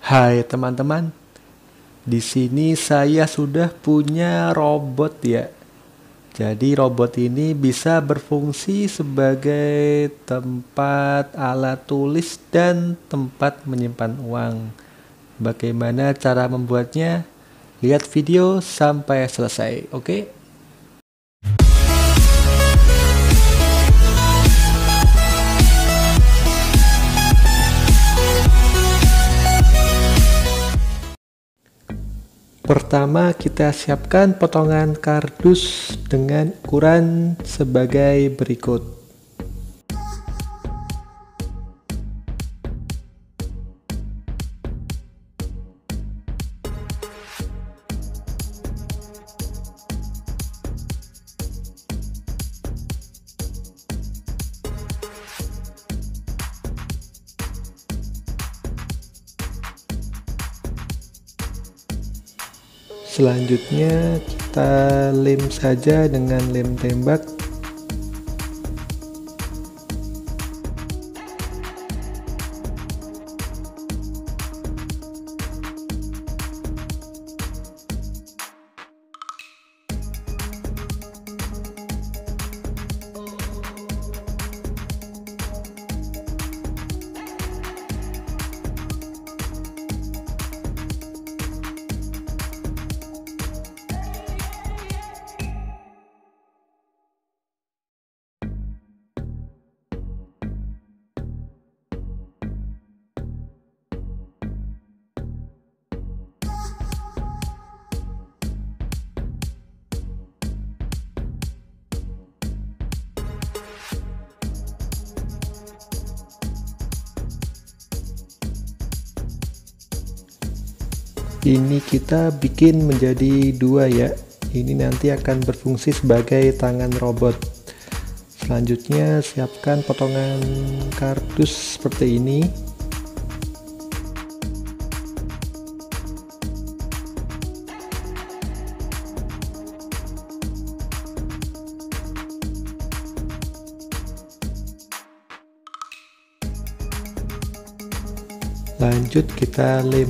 Hai teman-teman, di sini saya sudah punya robot ya. Jadi robot ini bisa berfungsi sebagai tempat alat tulis dan tempat menyimpan uang. Bagaimana cara membuatnya? Lihat video sampai selesai, oke? Pertama, kita siapkan potongan kardus dengan ukuran sebagai berikut. Selanjutnya kita lem saja dengan lem tembak. Ini kita bikin menjadi dua ya. Ini nanti akan berfungsi sebagai tangan robot. Selanjutnya siapkan potongan kardus seperti ini. Lanjut kita lem.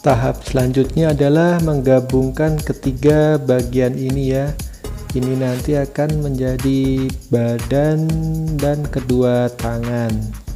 Tahap selanjutnya adalah menggabungkan ketiga bagian ini ya. Ini nanti akan menjadi badan dan kedua tangan.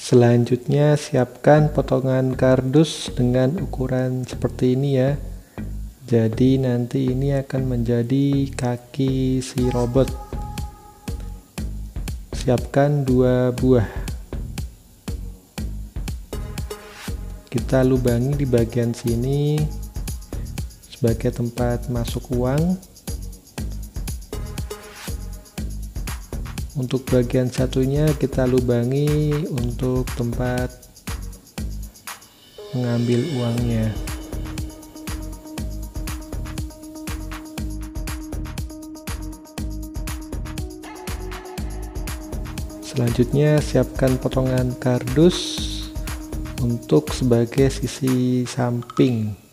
Selanjutnya siapkan potongan kardus dengan ukuran seperti ini ya. Jadi nanti ini akan menjadi kaki si robot. Siapkan 2 buah. Kita lubangi di bagian sini sebagai tempat masuk uang. Untuk bagian satunya kita lubangi untuk tempat mengambil uangnya. Selanjutnya siapkan potongan kardus untuk sebagai sisi samping.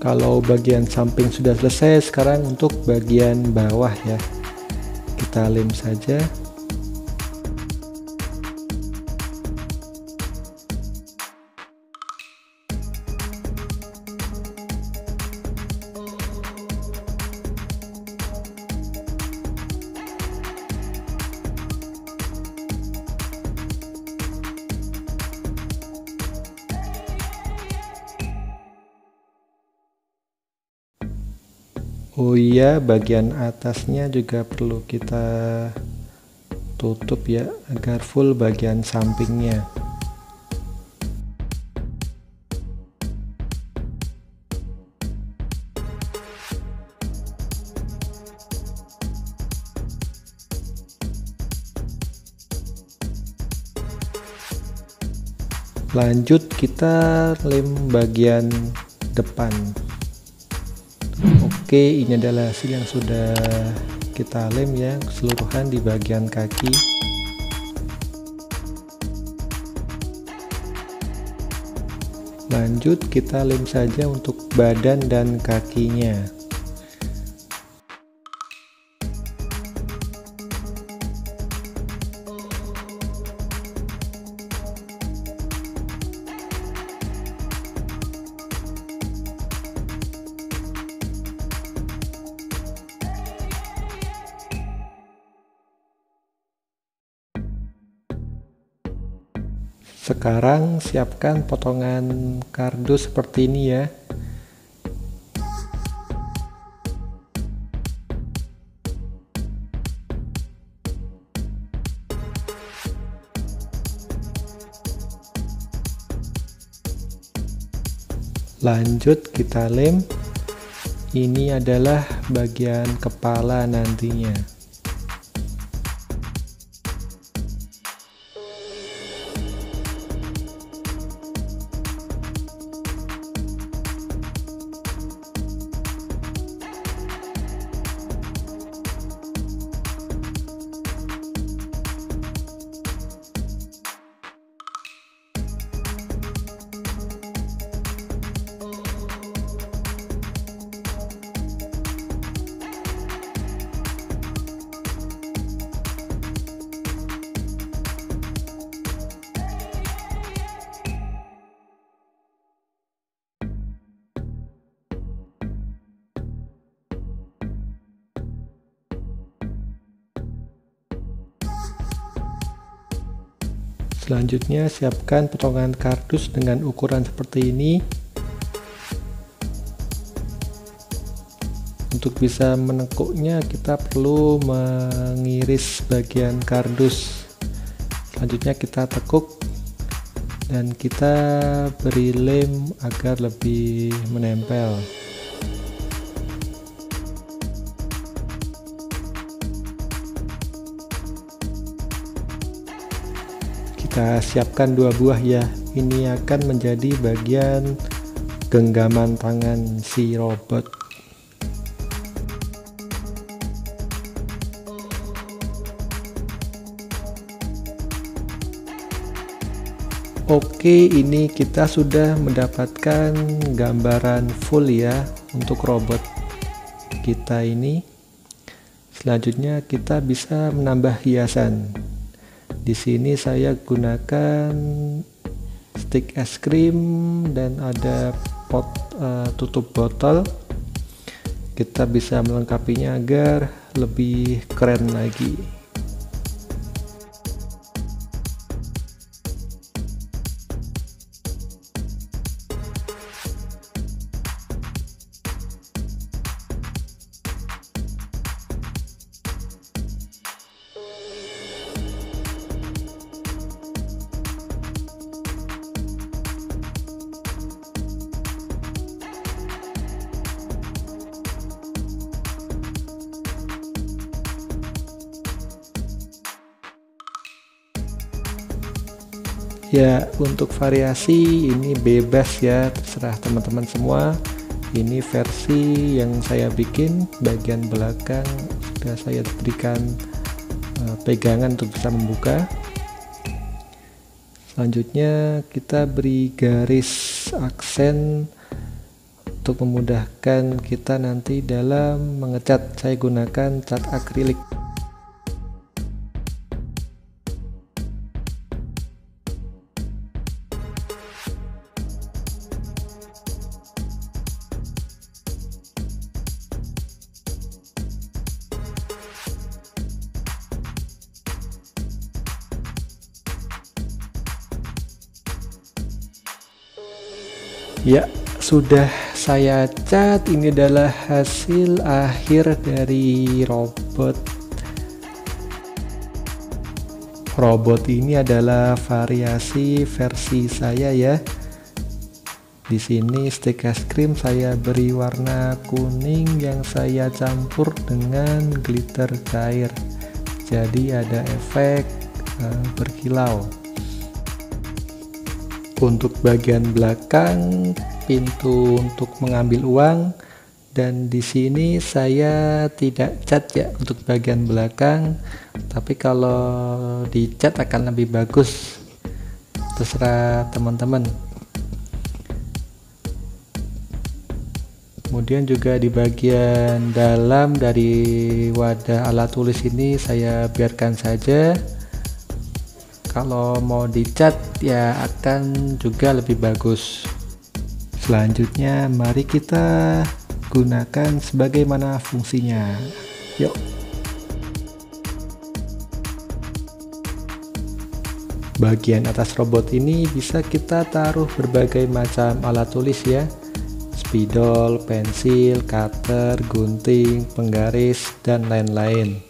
Kalau bagian samping sudah selesai, sekarang untuk bagian bawah ya, kita lem saja. Oh iya, bagian atasnya juga perlu kita tutup ya, agar full bagian sampingnya. Lanjut kita lem bagian depan. Oke, ini adalah hasil yang sudah kita lem ya, keseluruhan di bagian kaki. Lanjut kita lem saja untuk badan dan kakinya. Sekarang siapkan potongan kardus seperti ini ya. Lanjut kita lem. Ini adalah bagian kepala nantinya. Selanjutnya siapkan potongan kardus dengan ukuran seperti ini. Untuk bisa menekuknya kita perlu mengiris bagian kardus. Selanjutnya kita tekuk dan kita beri lem agar lebih menempel. Kita siapkan 2 buah ya, ini akan menjadi bagian genggaman tangan si robot. Oke, ini kita sudah mendapatkan gambaran full ya untuk robot kita ini. Selanjutnya kita bisa menambah hiasan. Di sini saya gunakan stik es krim dan ada pot tutup botol. Kita bisa melengkapinya agar lebih keren lagi. Ya, untuk variasi ini bebas ya, terserah teman-teman semua. Ini versi yang saya bikin, bagian belakang sudah saya berikan pegangan untuk bisa membuka. Selanjutnya kita beri garis aksen untuk memudahkan kita nanti dalam mengecat. Saya gunakan cat akrilik. Ya, sudah saya cat. Ini adalah hasil akhir dari robot. Robot ini adalah variasi versi saya ya. Di sini stick es krim saya beri warna kuning yang saya campur dengan glitter cair. Jadi ada efek berkilau. Untuk bagian belakang, pintu untuk mengambil uang, dan di sini saya tidak cat ya untuk bagian belakang, tapi kalau dicat akan lebih bagus, terserah teman-teman. Kemudian juga di bagian dalam dari wadah alat tulis ini saya biarkan saja. Kalau mau dicat ya akan juga lebih bagus. Selanjutnya mari kita gunakan sebagaimana fungsinya. Yuk. Bagian atas robot ini bisa kita taruh berbagai macam alat tulis ya. Spidol, pensil, cutter, gunting, penggaris, dan lain-lain.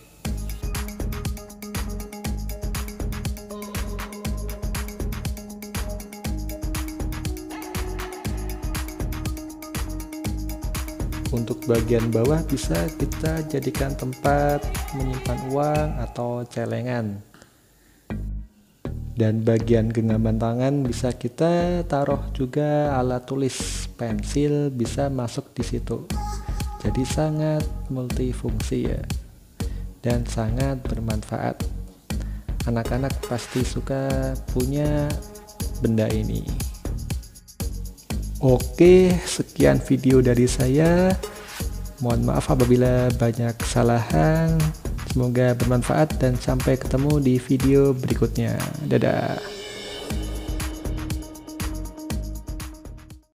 Untuk bagian bawah bisa kita jadikan tempat menyimpan uang atau celengan. Dan bagian genggaman tangan bisa kita taruh juga alat tulis, pensil bisa masuk di situ. Jadi sangat multifungsi ya. Dan sangat bermanfaat. Anak-anak pasti suka punya benda ini. Oke, sekian video dari saya. Mohon maaf apabila banyak kesalahan. Semoga bermanfaat dan sampai ketemu di video berikutnya. Dadah.